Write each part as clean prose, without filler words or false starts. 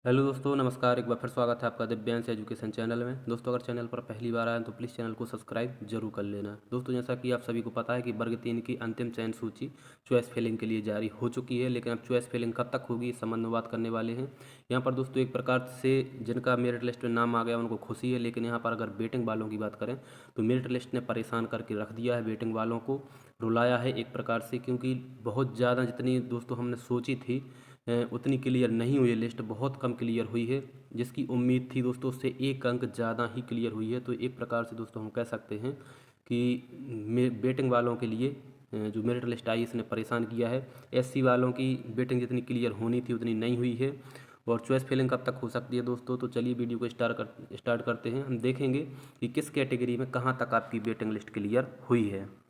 Hello दोस्तों, नमस्कार। एक बार फिर स्वागत है आपका दिव्यांश एजुकेशन चैनल में। दोस्तों, अगर चैनल पर पहली बार आए तो प्लीज़ चैनल को सब्सक्राइब जरूर कर लेना। दोस्तों, जैसा कि आप सभी को पता है कि वर्ग 3 की अंतिम चयन सूची चॉइस फिलिंग के लिए जारी हो चुकी है, लेकिन अब चॉइस फिलिंग कब तक होगी इस संबंध में बात करने वाले हैं। यहाँ पर दोस्तों एक प्रकार से जिनका मेरिट लिस्ट में नाम आ गया उनको खुशी है, लेकिन यहाँ पर अगर वेटिंग वालों की बात करें तो मेरिट लिस्ट ने परेशान करके रख दिया है, वेटिंग वालों को रुलाया है एक प्रकार से, क्योंकि बहुत ज़्यादा जितनी दोस्तों हमने सोची थी उतनी क्लियर नहीं हुई है। लिस्ट बहुत कम क्लियर हुई है। जिसकी उम्मीद थी दोस्तों उससे एक अंक ज़्यादा ही क्लियर हुई है। तो एक प्रकार से दोस्तों हम कह सकते हैं कि बेटिंग वालों के लिए जो मेरिट लिस्ट आई इसने परेशान किया है। एससी वालों की बेटिंग जितनी क्लियर होनी थी उतनी नहीं हुई है। और चॉइस फिलिंग कब तक हो सकती है दोस्तों, तो चलिए वीडियो को स्टार्ट करते हैं। हम देखेंगे कि किस कैटेगरी में कहाँ तक आपकी वेटिंग लिस्ट क्लियर हुई है।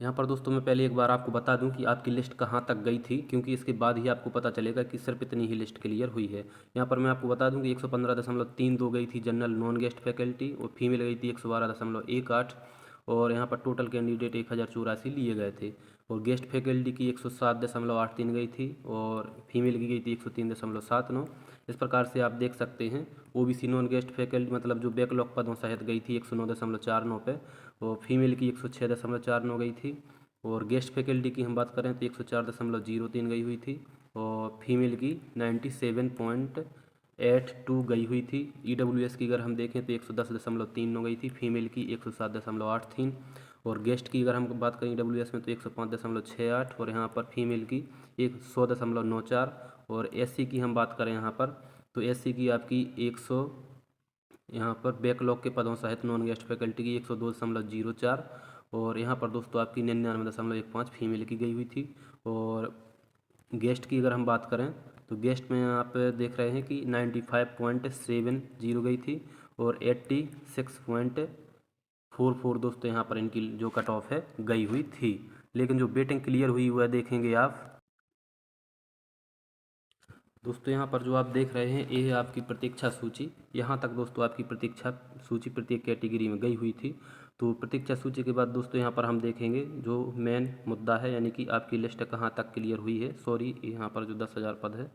यहाँ पर दोस्तों मैं पहले एक बार आपको बता दूं कि आपकी लिस्ट कहाँ तक गई थी, क्योंकि इसके बाद ही आपको पता चलेगा कि सिर्फ इतनी ही लिस्ट क्लियर हुई है। यहाँ पर मैं आपको बता दूं कि 115.32 गई थी जनरल नॉन गेस्ट फैकल्टी, और फीमेल गई थी 112.18। और यहाँ पर टोटल कैंडिडेट 1084 लिए गए थे। और गेस्ट फैकल्टी की 107.83 गई थी, और फीमेल की गई थी 103.79। इस प्रकार से आप देख सकते हैं। ओबीसी नॉन गेस्ट फैकल्टी मतलब जो बैकलॉग पदों सहित गई थी 109.49 पे, और फीमेल की 106.49 गई थी। और गेस्ट फैकल्टी की हम बात करें तो 104.03 गई हुई थी, और फीमेल की 97.82 गई हुई थी। ईडब्ल्यूएस की अगर हम देखें तो 110.39 गई थी, फीमेल की 107.8 थी। और गेस्ट की अगर हम बात करें ईडब्ल्यूएस में तो 105.68, और यहाँ पर फीमेल की 100.94। और एससी की हम बात करें यहाँ पर तो एससी की आपकी 100 यहाँ पर बैकलॉग के पदों सहित नॉन गेस्ट फैकल्टी की 102.04। और यहाँ पर दोस्तों आपकी 99.15 फीमेल की गई हुई थी। और गेस्ट की अगर हम बात करें तो गेस्ट में आप देख रहे हैं कि 95.70 गई थी, और 86.44 दोस्तों यहाँ पर इनकी जो कट ऑफ है गई हुई थी। लेकिन जो बेटिंग क्लियर हुई हुआ देखेंगे आप दोस्तों, यहाँ पर जो आप देख रहे हैं ये है आपकी प्रतीक्षा सूची। यहाँ तक दोस्तों आपकी प्रतीक्षा सूची प्रत्येक कैटेगरी में गई हुई थी। तो प्रतीक्षा सूची के बाद दोस्तों यहाँ पर हम देखेंगे जो मेन मुद्दा है, यानी कि आपकी लिस्ट कहाँ तक क्लियर हुई है। सॉरी, यहाँ पर जो 10,000 पद है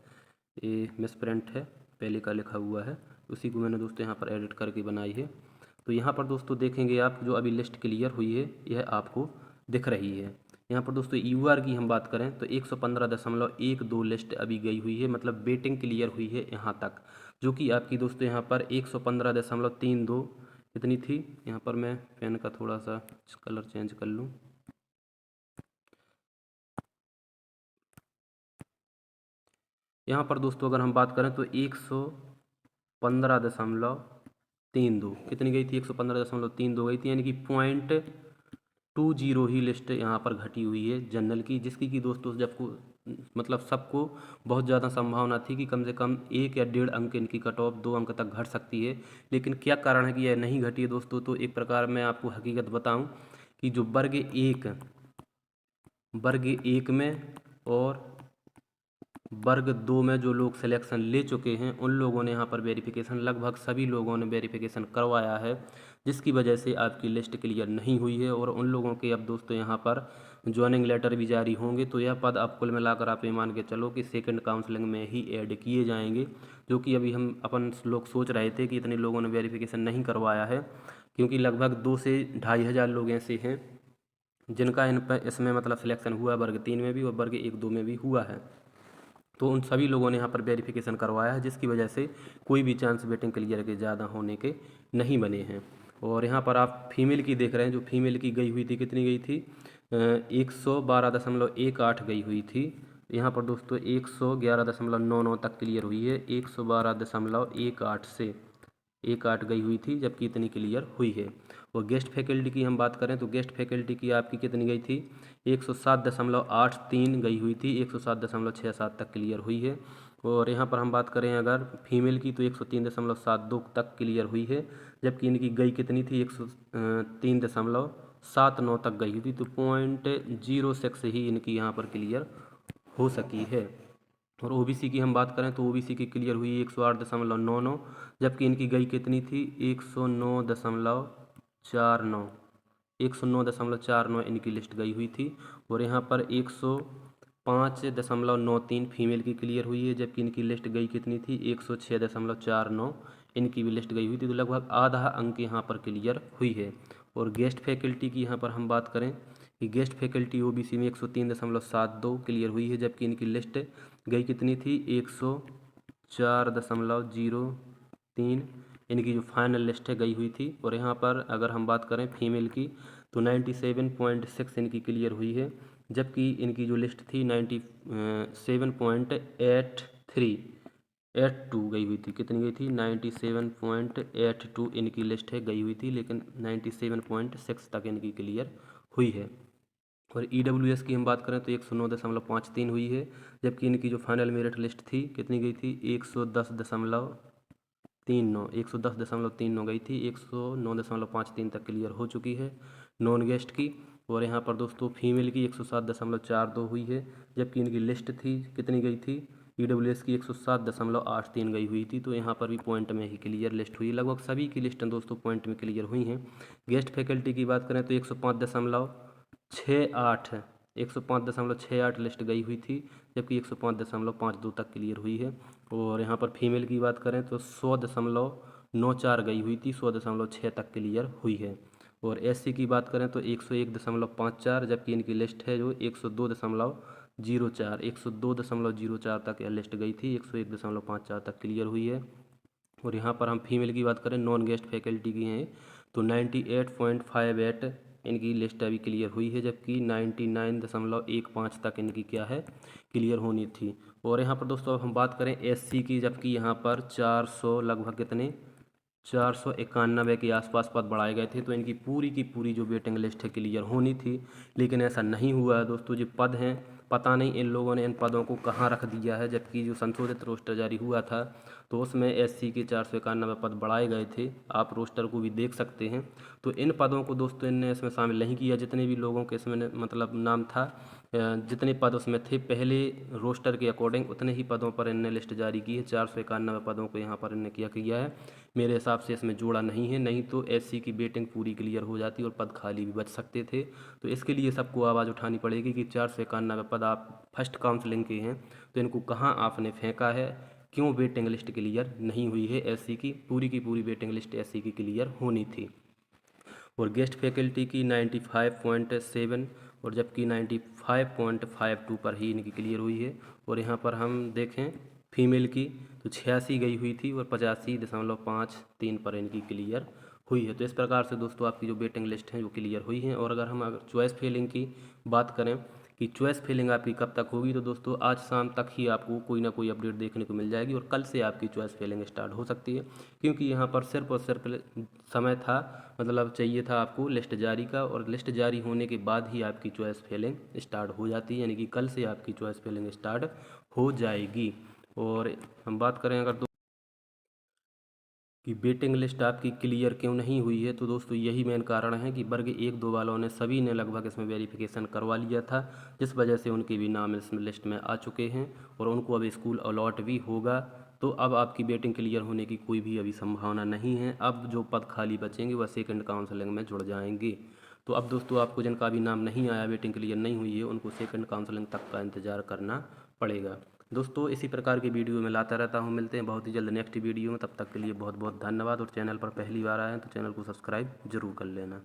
ये मिस प्रिंट है, पहले का लिखा हुआ है, उसी को मैंने दोस्तों यहाँ पर एडिट करके बनाई है। तो यहाँ पर दोस्तों देखेंगे आप जो अभी लिस्ट क्लियर हुई है यह आपको दिख रही है। यहाँ पर दोस्तों यूआर की हम बात करें तो 115.12 लिस्ट अभी गई हुई है, मतलब वेटिंग क्लियर हुई है यहाँ तक, जो कि आपकी दोस्तों यहाँ पर 115.32 कितनी थी। यहाँ पर मैं पेन का थोड़ा सा कलर चेंज कर लूँ। यहाँ पर दोस्तों अगर हम बात करें तो 115.32 कितनी गई थी, 115.32 गई थी, यानी कि 0.20 ही लिस्ट यहाँ पर घटी हुई है जनरल की, जिसकी कि दोस्तों जबको मतलब सबको बहुत ज़्यादा संभावना थी कि कम से कम 1 या 1.5 अंक इनकी कट ऑफ 2 अंक तक घट सकती है। लेकिन क्या कारण है कि यह नहीं घटी है दोस्तों, तो एक प्रकार मैं आपको हकीकत बताऊं कि जो वर्ग 1 में और वर्ग 2 में जो लोग सिलेक्शन ले चुके हैं उन लोगों ने यहाँ पर वेरिफिकेशन, लगभग सभी लोगों ने वेरिफिकेशन करवाया है, जिसकी वजह से आपकी लिस्ट क्लियर नहीं हुई है। और उन लोगों के अब दोस्तों यहाँ पर ज्वाइनिंग लेटर भी जारी होंगे, तो यह पद आप कुल मिलाकर आप ये मान के चलो कि सेकंड काउंसलिंग में ही ऐड किए जाएंगे। जो कि अभी हम अपन लोग सोच रहे थे कि इतने लोगों ने वेरिफिकेशन नहीं करवाया है, क्योंकि लगभग 2 से 2,500 लोग ऐसे हैं जिनका इन पर इसमें मतलब सिलेक्शन हुआ है, वर्ग 3 में भी और वर्ग 1-2 में भी हुआ है। तो उन सभी लोगों ने यहाँ पर वेरिफिकेशन करवाया है, जिसकी वजह से कोई भी चांस वेटिंग क्लियर के ज़्यादा होने के नहीं बने हैं। और यहाँ पर आप फीमेल की देख रहे हैं, जो फीमेल की गई हुई थी कितनी गई थी, 112.18 गई हुई थी। यहाँ पर दोस्तों 111.99 तक क्लियर हुई है, 112.18 से 1.8 गई हुई थी, जबकि इतनी क्लियर हुई है। और गेस्ट फैकल्टी की हम बात करें तो गेस्ट फैकल्टी की आपकी कितनी गई थी, 107.83 गई हुई थी, 107.67 तक क्लियर हुई है। और यहाँ पर हम बात करें अगर फीमेल की तो 103.72 तक क्लियर हुई है, जबकि इनकी गई कितनी थी, 103.79 तक गई हुई थी। तो 0.06 ही इनकी यहाँ पर क्लियर हो सकी है। और ओबीसी की हम बात करें तो ओबीसी की क्लियर हुई 108.99, जबकि इनकी गई कितनी थी, 109.49 इनकी लिस्ट गई हुई थी। और यहाँ पर 5.93 फीमेल की क्लियर हुई है, जबकि इनकी लिस्ट गई कितनी थी 106.49 इनकी भी लिस्ट गई हुई थी। तो लगभग आधा अंक यहाँ पर क्लियर हुई है। और गेस्ट फैकल्टी की यहाँ पर हम बात करें कि गेस्ट फैकल्टी ओबीसी में 103.72 क्लियर हुई है, जबकि इनकी लिस्ट गई कितनी थी 104.03 इनकी जो फाइनल लिस्ट है गई हुई थी। और यहाँ पर अगर हम बात करें फीमेल की तो 97.6 इनकी क्लियर हुई है, जबकि इनकी जो लिस्ट थी 97.82 गई हुई थी। कितनी गई थी 97.82 इनकी लिस्ट है गई हुई थी, लेकिन 97.6 तक इनकी क्लियर हुई है। और ईडब्ल्यूएस की हम बात करें तो 109.53 हुई है, जबकि इनकी जो फाइनल मेरिट लिस्ट थी कितनी गई थी 110.39 गई थी, 109.53 तक क्लियर हो चुकी है नॉन गेस्ट की। और यहाँ पर दोस्तों फीमेल की 107.42 हुई है, जबकि इनकी लिस्ट थी कितनी गई थी ईडब्ल्यूएस की 107.83 गई हुई थी। तो यहाँ पर भी पॉइंट में ही क्लियर लिस्ट हुई। लगभग सभी की लिस्ट दोस्तों पॉइंट में क्लियर हुई हैं। गेस्ट फैकल्टी की बात करें तो 105.68 लिस्ट गई हुई थी, जबकि 105.52 तक क्लियर हुई है। और यहाँ पर फीमेल की बात करें तो 100.94 गई हुई थी, 100.6 तक क्लियर हुई है। और एससी की बात करें तो 101.54, जबकि इनकी लिस्ट है जो 102.04 तक यह लिस्ट गई थी, 101.54 तक क्लियर हुई है। और यहाँ पर हम फीमेल की बात करें नॉन गेस्ट फैकल्टी की हैं तो 98.58 इनकी लिस्ट अभी क्लियर हुई है, जबकि 99.15 तक इनकी क्या है क्लियर होनी थी। और यहाँ पर दोस्तों अब हम बात करें एससी की, जबकि यहाँ पर 400 लगभग कितने 491 के आसपास पद बढ़ाए गए थे। तो इनकी पूरी की पूरी जो वेटिंग लिस्ट है क्लियर होनी थी, लेकिन ऐसा नहीं हुआ है दोस्तों। जो पद हैं पता नहीं इन लोगों ने इन पदों को कहाँ रख दिया है, जबकि जो संशोधित रोस्टर जारी हुआ था तो उसमें एससी के 491 पद बढ़ाए गए थे। आप रोस्टर को भी देख सकते हैं। तो इन पदों को दोस्तों इनने इसमें शामिल नहीं किया, जितने भी लोगों के इसमें मतलब नाम था, जितने पद उसमें थे पहले रोस्टर के अकॉर्डिंग उतने ही पदों पर इनने लिस्ट जारी की है। 491 पदों को यहाँ पर इनने क्या किया है मेरे हिसाब से इसमें जोड़ा नहीं है, नहीं तो एससी की वेटिंग पूरी क्लियर हो जाती और पद खाली भी बच सकते थे। तो इसके लिए सबको आवाज़ उठानी पड़ेगी कि 491 पद आप फर्स्ट काउंसलिंग के हैं तो इनको कहाँ आपने फेंका है, क्यों वेटिंग लिस्ट क्लियर नहीं हुई है। एससी की पूरी वेटिंग लिस्ट एससी की क्लियर होनी थी। और गेस्ट फैकल्टी की 95.7 और जबकि 95.52 पर ही इनकी क्लियर हुई है। और यहाँ पर हम देखें फीमेल की तो 86 गई हुई थी और 85.53 पर इनकी क्लियर हुई है। तो इस प्रकार से दोस्तों आपकी जो वेटिंग लिस्ट है वो क्लियर हुई है। और अगर चॉइस फिलिंग की बात करें कि चॉइस फिलिंग आपकी कब तक होगी, तो दोस्तों आज शाम तक ही आपको कोई ना कोई अपडेट देखने को मिल जाएगी और कल से आपकी चॉइस फिलिंग स्टार्ट हो सकती है, क्योंकि यहाँ पर सिर्फ और सिर्फ समय था, मतलब चाहिए था आपको लिस्ट जारी का, और लिस्ट जारी होने के बाद ही आपकी चॉइस फिलिंग स्टार्ट हो जाती है, यानी कि कल से आपकी चॉइस फिलिंग स्टार्ट हो जाएगी। और हम बात करें अगर कि वेटिंग लिस्ट आपकी क्लियर क्यों नहीं हुई है, तो दोस्तों यही मेन कारण है कि वर्ग 1-2 वालों ने सभी ने लगभग इसमें वेरिफिकेशन करवा लिया था, जिस वजह से उनके भी नाम इस लिस्ट में आ चुके हैं और उनको अब स्कूल अलॉट भी होगा। तो अब आपकी वेटिंग क्लियर होने की कोई भी अभी संभावना नहीं है। अब जो पद खाली बचेंगे वह सेकंड काउंसलिंग में जुड़ जाएंगे। तो अब दोस्तों आपको जिनका भी नाम नहीं आया, वेटिंग क्लियर नहीं हुई है, उनको सेकंड काउंसलिंग तक का इंतज़ार करना पड़ेगा। दोस्तों इसी प्रकार की वीडियो में लाता रहता हूँ, मिलते हैं बहुत ही जल्द नेक्स्ट वीडियो में। तब तक के लिए बहुत बहुत धन्यवाद। और चैनल पर पहली बार आए हैं तो चैनल को सब्सक्राइब जरूर कर लेना।